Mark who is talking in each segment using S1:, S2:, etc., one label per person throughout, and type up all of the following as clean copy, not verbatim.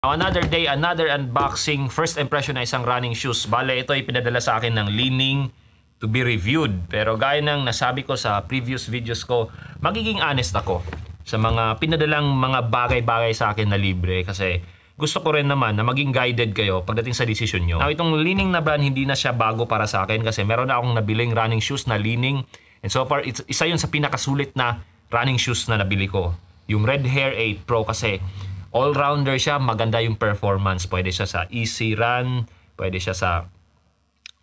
S1: Now, another day, another unboxing. First impression na isang running shoes. Bale, ito ay pinadala sa akin ng Li-Ning to be reviewed. Pero gaya ng nasabi ko sa previous videos ko, magiging honest ako sa mga pinadalang mga bagay-bagay sa akin na libre. Kasi gusto ko rin naman na maging guided kayo pagdating sa decision nyo. Now, itong Li-Ning na brand, hindi na siya bago para sa akin kasi meron na akong nabiling running shoes na Li-Ning. And so far, isa yun sa pinakasulit na running shoes na nabili ko. Yung Red Hare 8 Pro kasi all-rounder siya, maganda yung performance. Pwede siya sa easy run, pwede siya sa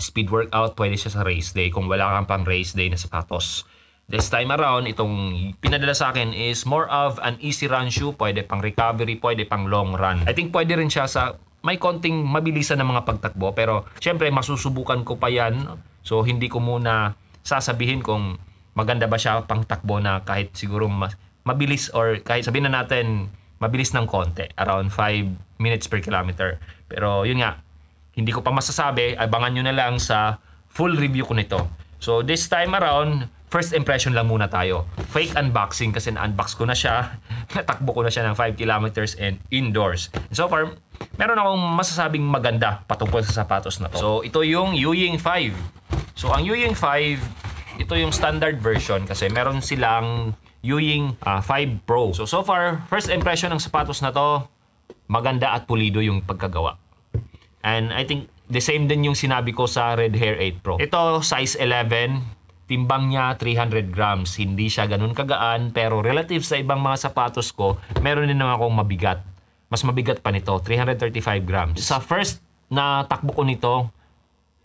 S1: speed workout, pwede siya sa race day kung wala kang pang race day na sapatos. This time around, itong pinadala sa akin is more of an easy run shoe. Pwede pang recovery, pwede pang long run. I think pwede rin siya sa may konting mabilisan ng mga pagtakbo. Pero syempre, masusubukan ko pa yan. So hindi ko muna sasabihin kung maganda ba siya pang takbo na kahit siguro mabilis or kahit sabihin na natin mabilis ng konti, around 5 minutes per kilometer. Pero yun nga, hindi ko pa masasabi, abangan nyo na lang sa full review ko nito. So this time around, first impression lang muna tayo. Fake unboxing kasi na-unbox ko na siya, natakbo ko na siya ng 5 kilometers and indoors. And so far, meron akong masasabing maganda patungkol sa sapatos na to. So ito yung Yueying 5. So ang Yueying 5, ito yung standard version kasi meron silang Yueying 5 Pro. So far, first impression ng sapatos na to, maganda at pulido yung pagkagawa. And I think the same din yung sinabi ko sa Red Hare 8 Pro. Ito, size 11, timbang niya 300 grams. Hindi siya ganun kagaan, pero relative sa ibang mga sapatos ko, meron din naman akong mabigat. Mas mabigat pa nito, 335 grams. Sa first na takbo ko nito,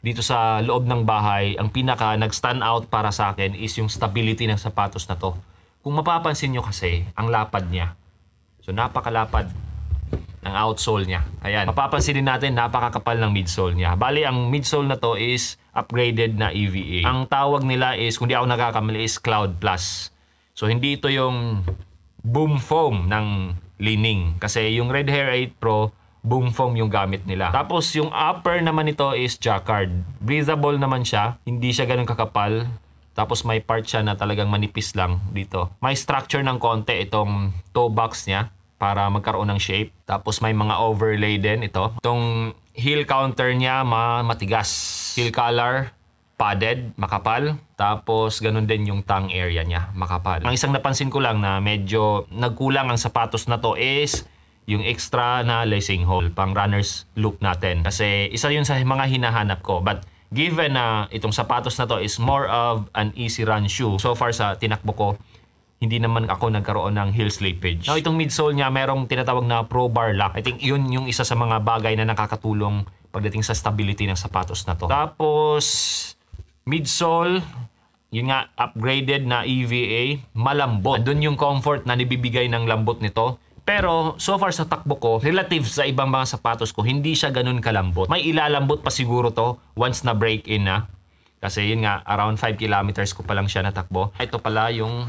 S1: dito sa loob ng bahay, ang pinaka nag-stand out para sa akin is yung stability ng sapatos na to. Kung mapapansin nyo kasi, ang lapad niya. So, napakalapad ng outsole niya. Ayan. Mapapansin din natin, napakakapal ng midsole niya. Bali, ang midsole na to is upgraded na EVA. Ang tawag nila is, kung di ako nagkakamali, is Cloud Plus. So, hindi ito yung boom foam ng Li-Ning. Kasi yung Red Hare 8 Pro, boom foam yung gamit nila. Tapos, yung upper naman ito is Jacquard. Breathable naman siya. Hindi siya ganun kakapal. Tapos may part siya na talagang manipis lang dito. May structure ng konti itong toe box niya para magkaroon ng shape. Tapos may mga overlay din ito. Itong heel counter niya matigas. Heel collar, padded, makapal. Tapos ganun din yung tongue area niya, makapal. Ang isang napansin ko lang na medyo nagkulang ang sapatos na to is yung extra na lacing hole pang runner's loop natin. Kasi isa yun sa mga hinahanap ko. But given na itong sapatos na to is more of an easy run shoe, so far sa tinakbo ko, hindi naman ako nagkaroon ng heel slippage. Now, itong midsole niya, merong tinatawag na Pro Bar Lock. I think yun yung isa sa mga bagay na nakakatulong pagdating sa stability ng sapatos na to. Tapos, midsole, yun nga, upgraded na EVA, malambot. Andun yung comfort na nibibigay ng lambot nito. Pero so far sa takbo ko, relative sa ibang mga sapatos ko, hindi siya ganun kalambot. May ilalambot pa siguro to once na break in na. Kasi yun nga, around 5 kilometers ko pa lang siya natakbo. Ito pala yung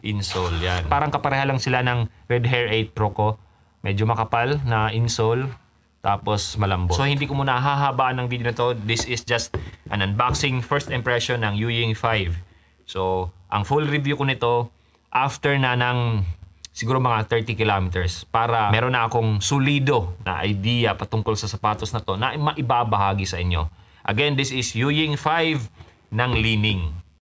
S1: insole, yan. Parang kapareha lang sila ng Red Hare 8 Pro ko. Medyo makapal na insole, tapos malambot. So hindi ko muna hahabaan ng video na to. This is just an unboxing, first impression ng Yueying 5. So ang full review ko nito, after na ng siguro mga 30 kilometers para meron na akong solido na idea patungkol sa sapatos na to na maibabahagi sa inyo. Again, this is Yueying 5 ng Li-Ning.